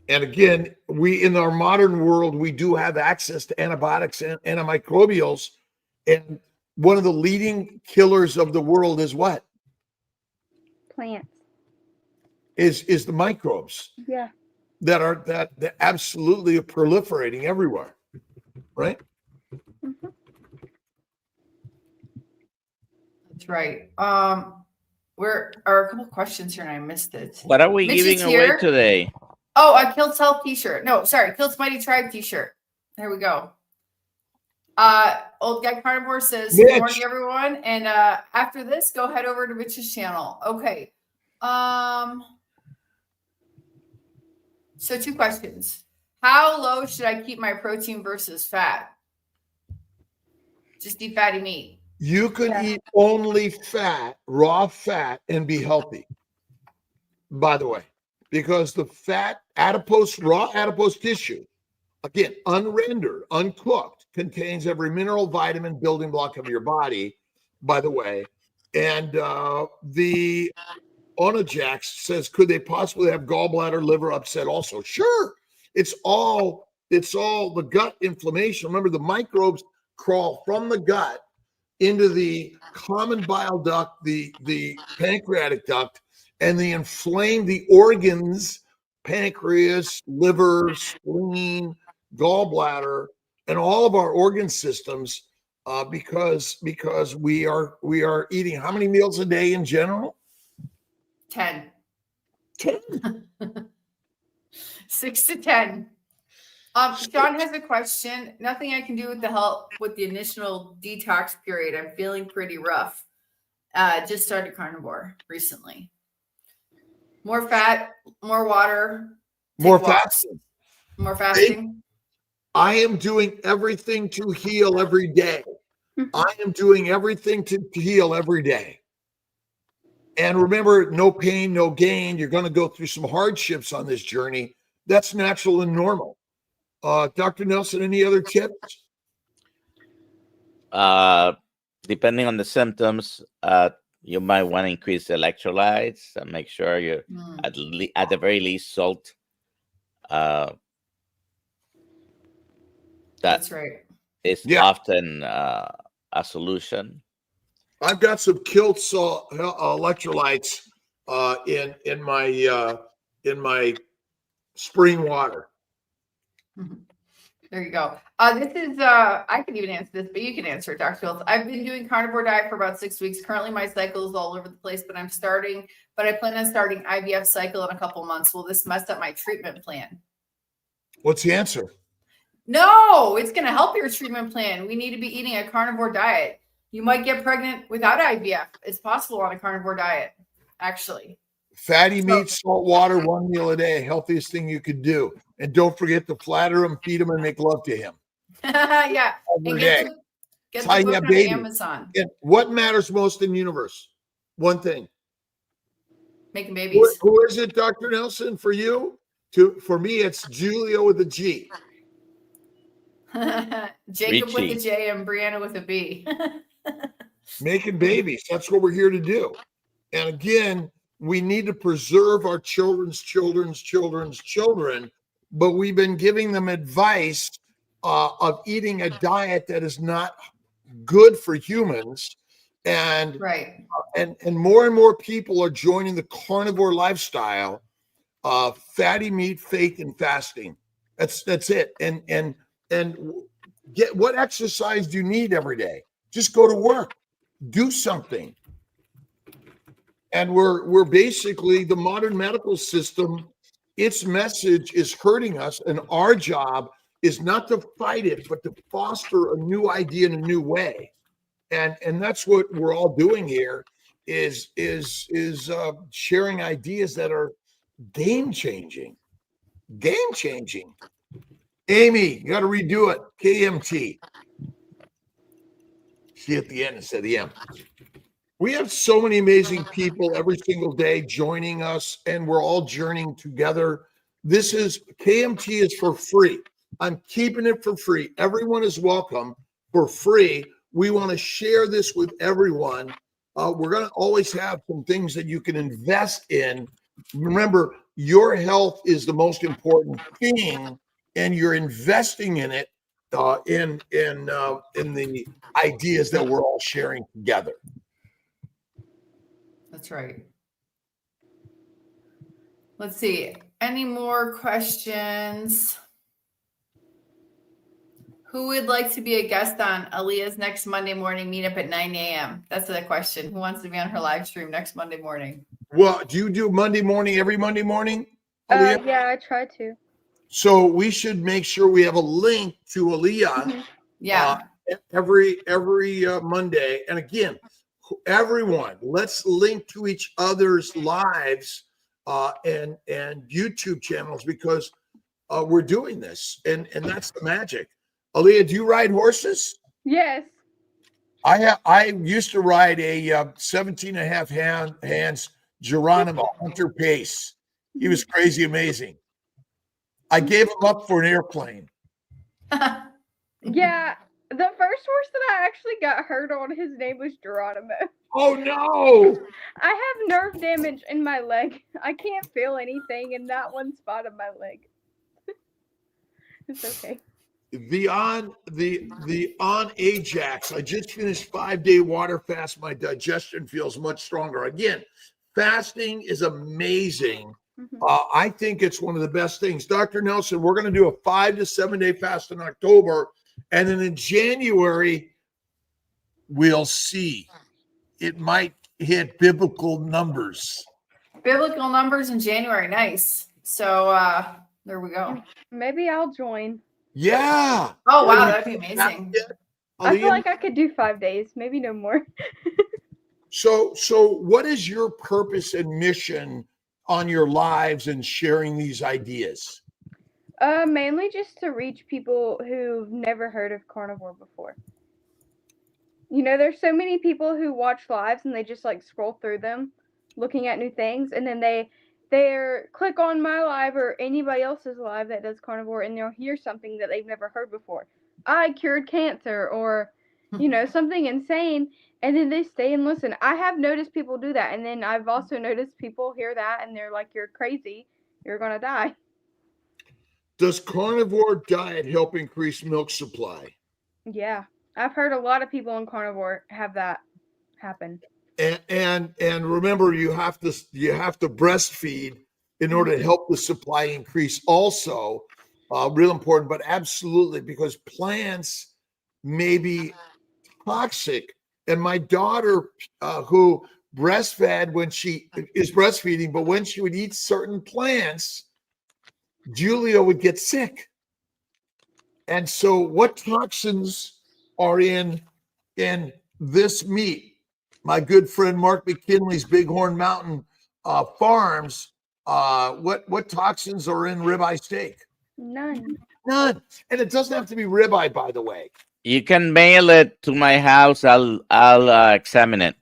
And again, we in our modern world, we do have access to antibiotics and antimicrobials. And one of the leading killers of the world is what? Plants. Is the microbes Yeah. that absolutely are proliferating everywhere. Right? Mhm. That's right. Where are a couple questions here and I missed it. What are we Mitch is giving away here. today? Oh, a Kilt's Health t-shirt. No, sorry, Kilt's Mighty Tribe t-shirt. There we go. Old Guy Carnivore says, Mitch. good morning, everyone. And after this, go head over to Mitch's channel. Okay. So 2 questions. How low should I keep my protein versus fat? Just eat fatty meat. You could Yeah. eat only fat, raw fat, and be healthy. By the way, because the fat, raw adipose tissue, again, unrendered, uncooked, contains every mineral, vitamin, building block of your body, by the way. And the Onajax says, could they possibly have gallbladder, liver upset also? Sure. It's all the gut inflammation. Remember, the microbes crawl from the gut into the common bile duct, the pancreatic duct, and they inflame the organs, pancreas, liver, spleen, gallbladder, and all of our organ systems, because we are eating how many meals a day in general? 10. 10. 6 to 10. Sean has a question. Nothing I can do with the help with the initial detox period. I'm feeling pretty rough. Just started carnivore recently. More fat, more water, More take walks. fasting. More fasting. I am doing everything to heal every day. I am doing everything to heal every day. And remember, no pain, no gain. You're going to go through some hardships on this journey. That's natural and normal. Dr. Nelson, any other tips? Depending on the symptoms, you might want to increase electrolytes and make sure you're at the very least salt. That's right. Is often a solution. I've got some Kilt's electrolytes in my spring water. There you go. This is I can even answer this, but you can answer it, Dr. Fields. I've been doing carnivore diet for about 6 weeks. Currently, my cycle is all over the place, but I plan on starting IVF cycle in a couple months. Will this mess up my treatment plan? What's the answer? No, it's going to help your treatment plan. We need to be eating a carnivore diet. You might get pregnant without IVF. It's possible on a carnivore diet, actually. Fatty meat, salt water, 1 meal a day, healthiest thing you could do. And don't forget to flatter him, feed him, and make love to him. Yeah. Every And day. get the How you book have on babies. Amazon. And what matters most in the universe? One thing. Making babies. Who is it, Dr. Nelson, for you? For me, it's Julia with a G. Jacob Richie. with a J and Brianna with a B. Making babies. That's what we're here to do. And again, we need to preserve our children's children, but we've been giving them advice of eating a diet that is not good for humans. And Right. and more and more people are joining the carnivore lifestyle of fatty meat, faith, and fasting. That's it. And get what exercise do you need every day? Just go to work, do something. And we're basically the modern medical system. Its message is hurting us, and our job is not to fight it, but to foster a new idea in a new way. And that's what we're all doing here is sharing ideas that are game changing. Amy, you got to redo it. KMT. See at the end instead of the M. We have so many amazing people every single day joining us, and we're all journeying together. This is KMT is for free. I'm keeping it for free. Everyone is welcome for free. We want to share this with everyone. We're going to always have some things that you can invest in. Remember, your health is the most important thing, and you're investing in it in the ideas that we're all sharing together. That's right. Let's see. Any more questions? Who would like to be a guest on Aaliyah's next Monday morning meetup at 9 a.m.? That's the question. Who wants to be on her live stream next Monday morning? Well, do you do Monday morning, every Monday morning, Aaliyah? Yeah, I try to. So we should make sure we have a link to Aaliyah Yeah. every Monday. And again, everyone, let's link to each other's lives and YouTube channels, because we're doing this, and that's the magic. Aaliyah, do you ride horses? Yes. I used to ride a 17 and a half hands Geronimo Hunter Pace. He was crazy amazing. I gave him up for an airplane. Yeah. The first horse that I actually got hurt on, his name was Geronimo. Oh no! I have nerve damage in my leg. I can't feel anything in that one spot of my leg. It's okay. The on Ajax. I just finished 5-day water fast. My digestion feels much stronger. Again, fasting is amazing. I think it's one of the best things. Dr. Nelson, we're going to do a 5 to 7 day fast in October, and then in January we'll see. It might hit biblical numbers. Biblical numbers in January. Nice. So there we go. Maybe I'll join. Yeah. Oh, wow. That'd be amazing. I feel like I could do 5 days, maybe no more. So what is your purpose and mission on your lives and sharing these ideas? Mainly just to reach people who've never heard of carnivore before. You know, there's so many people who watch lives and they just like scroll through them looking at new things, and then they're click on my live or anybody else's live that does carnivore, and they'll hear something that they've never heard before. I cured cancer, or you know, something insane, and then they stay and listen. I have noticed people do that, and then I've also noticed people hear that and they're like, you're crazy, you're gonna die. Does carnivore diet help increase milk supply? Yeah, I've heard a lot of people in carnivore have that happen. And remember, you have to breastfeed in order to help the supply increase also. real important, but absolutely, because plants may be toxic. And my daughter, who breastfed when she is breastfeeding, but when she would eat certain plants, Julia would get sick. And so what toxins are in this meat? My good friend Mark McKinley's Bighorn Mountain Farms, what toxins are in ribeye steak? None. None. And it doesn't have to be ribeye, by the way. You can mail it to my house. I'll examine it.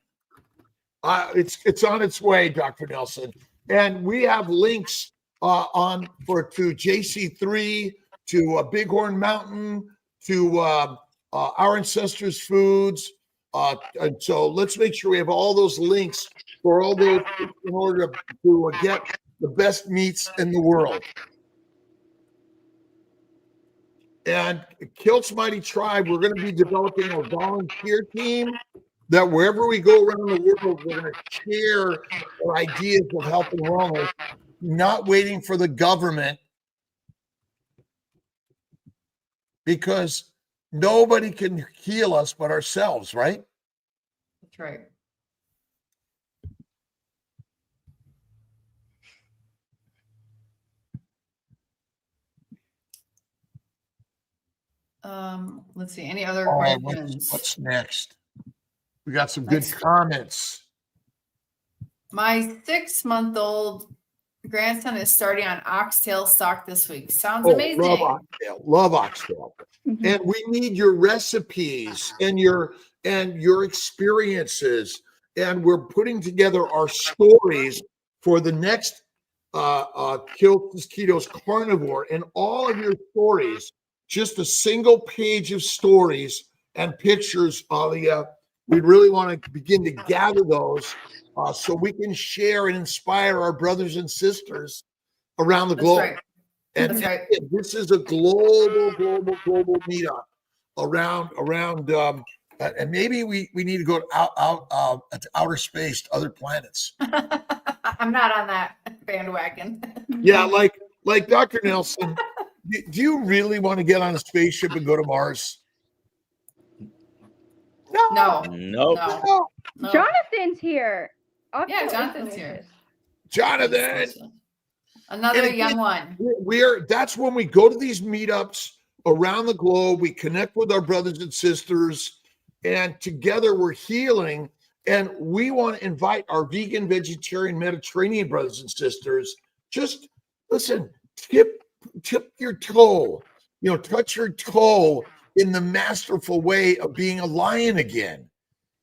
It's on its way, Dr. Nelson. And we have links to JC3, to Bighorn Mountain, to Our Ancestors Foods. And so let's make sure we have all those links for all those in order to get the best meats in the world. And Kilt's Mighty Tribe, we're going to be developing a volunteer team that wherever we go around the world, we're going to share our ideas of health and wellness, not waiting for the government, because nobody can heal us but ourselves, right? That's right. Let's see. Any other All right, questions? what's next? We got some good Next. comments. My 6-month-old grandson is starting on oxtail stock this week. Sounds amazing. Love oxtail. Love oxtail. Mhm. And we need your recipes and your experiences. And we're putting together our stories for the next Kill Mosquitoes Carnivore. And all of your stories, just a single page of stories and pictures, Aaliyah. We really want to begin to gather those so we can share and inspire our brothers and sisters around the globe. Right. And That's right. this is a global meetup around and maybe we need to go out to outer space, to other planets. I'm not on that bandwagon. Yeah, like Dr. Nelson, do you really want to get on a spaceship and go to Mars? No. Nope. No. Jonathan's here. Yeah, Jonathan's here. Jonathan. Another And again, young one. That's when we go to these meetups around the globe. We connect with our brothers and sisters, and together we're healing. And we want to invite our vegan, vegetarian, Mediterranean brothers and sisters. Just listen, tip your toe, touch your toe in the masterful way of being a lion again.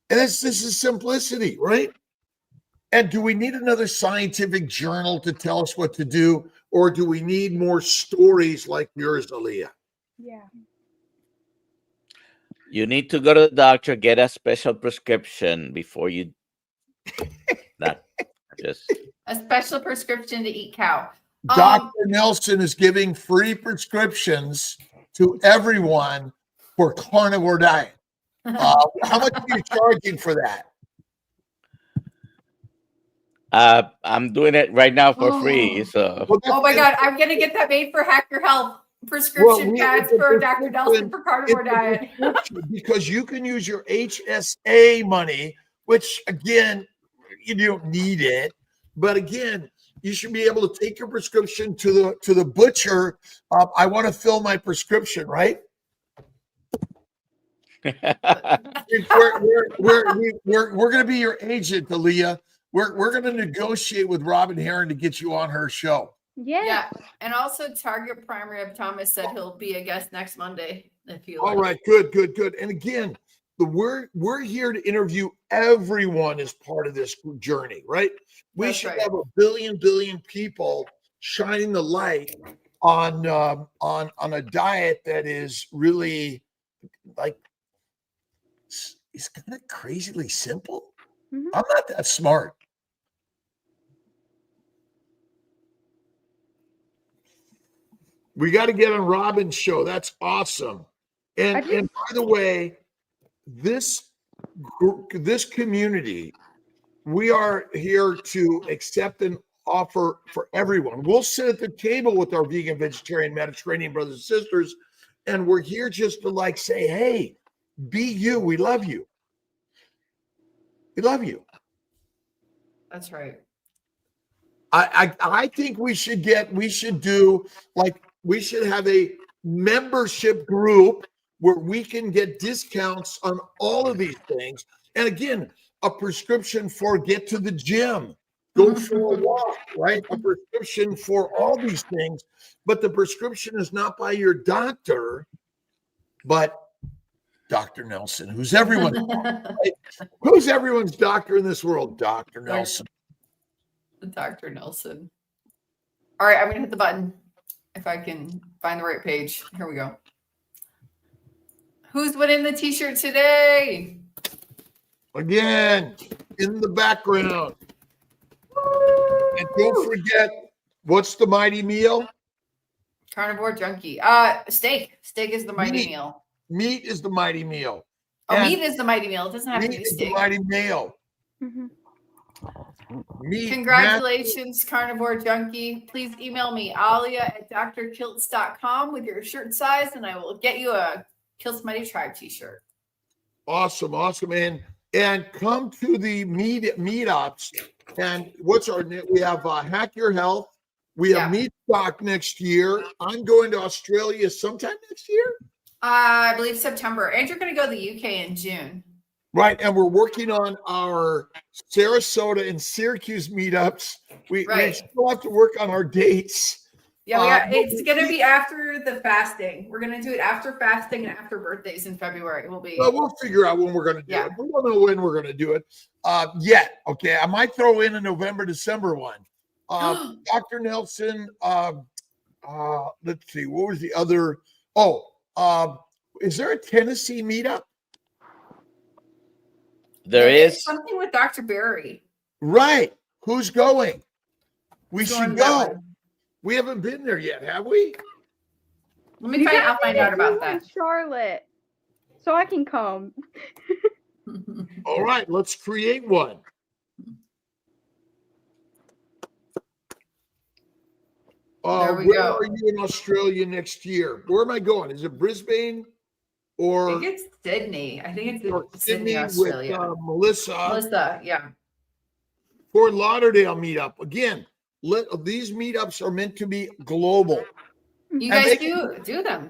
And this is simplicity, right? And do we need another scientific journal to tell us what to do? Or do we need more stories like yours, Aaliyah? Yeah. You need to go to the doctor, get a special prescription before you. Not just A special prescription to eat cow. Dr. Nelson is giving free prescriptions to everyone for carnivore diet. How much are you charging for that? I'm doing it right now for free. So Oh my God, I'm gonna get that made for Hack Your Health prescription pads for Dr. Nelson for carnivore diet. Because you can use your HSA money, which again, you don't need it, but again, you should be able to take your prescription to the butcher. I want to fill my prescription, right? we're going to be your agent, Aaliyah. We're going to negotiate with Robin Heron to get you on her show. Yeah. And also Target Prime Rib Thomas said he'll be a guest next Monday if you All right, good. And again, we're here to interview everyone as part of this journey, right? We That's should right. have a billion people shining the light on a diet that is really like it's kind of crazily simple. Mhm. I'm not that smart. We got to get on Robin's show. That's awesome. And by the way, this community, we are here to accept and offer for everyone. We'll sit at the table with our vegan, vegetarian, Mediterranean brothers and sisters, and we're here just to like say, hey, be you. We love you. We love you. That's right. I think we should have a membership group where we can get discounts on all of these things. And again, a prescription for get to the gym, go for a walk, right? A prescription for all these things. But the prescription is not by your doctor, but Dr. Nelson, who's everyone's doctor in this world? Dr. Nelson. Dr. Nelson. All right, I'm going to hit the button if I can find the right page. Here we go. Who's winning the t-shirt today? Again, in the background. And don't forget, what's the mighty meal? Carnivore junkie. Steak. Steak is the mighty meal. Meat is the mighty meal. Oh, meat is the mighty meal. It doesn't have to be Meat is steak. the mighty meal. Mm-hmm. Meat, Congratulations, Carnivore Junkie. Please email me, Aaliyah@drkilts.com with your shirt size, and I will get you a Kilts Mighty Tribe t-shirt. Awesome. And come to the meetups. And we have Hack Your Health. We have Meat Stock next year. I'm going to Australia sometime next year. I believe September. And you're going to go to the UK in June. Right. And we're working on our Sarasota and Syracuse meetups. We still have to work on our dates. Yeah, it's going to be after the fasting. We're going to do it after fasting and after birthdays in February. We'll figure out when we're going to do it. We don't know when we're going to do it yet. Okay. I might throw in a November, December one. Dr. Nelson, let's see. What was the other? Is there a Tennessee meetup? There is something with Dr. Barry. Right. Who's going? We should go. We haven't been there yet, have we? I'll find out about that. Charlotte, so I can come. All right, let's create one. There we where go. are you in Australia next year? Where am I going? Is it Brisbane or? I think it's Sydney. I think it's Sydney, Australia. With Melissa. Melissa, yeah. Fort Lauderdale meetup. Again, these meetups are meant to be global. You guys do them.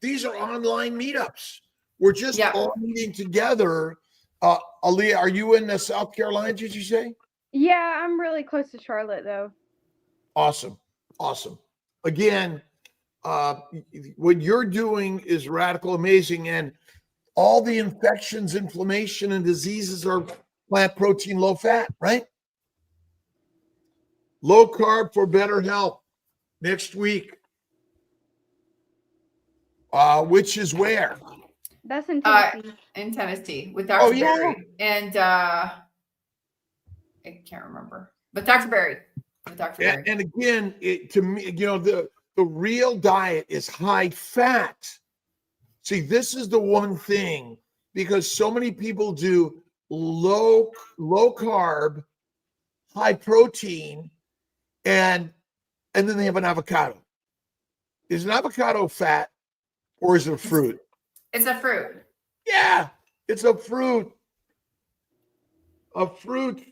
These are online meetups. We're just all meeting together. Aaliyah, are you in South Carolina, did you say? Yeah, I'm really close to Charlotte, though. Awesome. Again, what you're doing is radical, amazing, and all the infections, inflammation, and diseases are plant protein, low fat, right? Low carb for better health next week. Which is where? That's in Tennessee. In Tennessee with Dr. Barry. And I can't remember. But Dr. Barry. With Dr. Barry. And again, to me, the real diet is high fat. See, this is the one thing, because so many people do low carb, high protein, and then they have an avocado. Is an avocado fat or is it a fruit? It's a fruit. Yeah, it's a fruit. A fruit.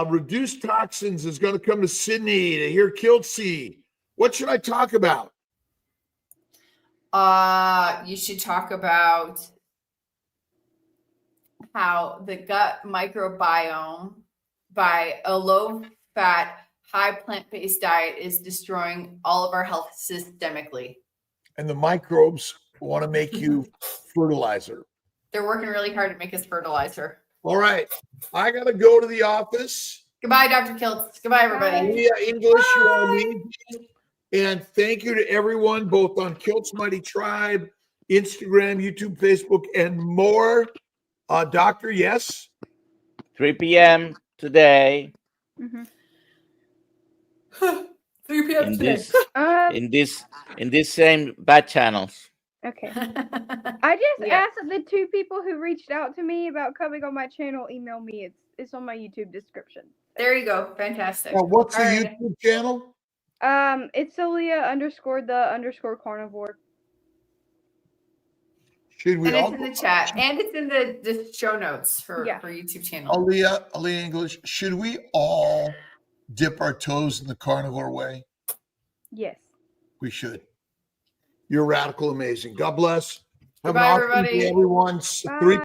Reduced toxins is going to come to Sydney to hear Kiltsy. What should I talk about? You should talk about how the gut microbiome by a low-fat, high plant-based diet is destroying all of our health systemically. And the microbes want to make you fertilizer. They're working really hard to make us fertilizer. All right. I got to go to the office. Goodbye, Dr. Kilts. Goodbye, everybody. Aaliyah English, you are amazing. And thank you to everyone, both on Kilts Mighty Tribe, Instagram, YouTube, Facebook, and more. Doctor, yes? 3 p.m. today. Mm-hmm. 3 p.m. today. In this same back channels. Okay. I just asked the 2 people who reached out to me about coming on my channel email me. It's on my YouTube description. There you go. Fantastic. Now, what's the All right. YouTube channel? It's Aaliyah_the_carnivore. Should we And it's all in the chat. And it's in the show notes for YouTube channel. Aaliyah English? Should we all dip our toes in the carnivore way? Yes. We should. You're radical amazing. God bless. Have Goodbye, an awesome everybody. day, everyone. Bye. 3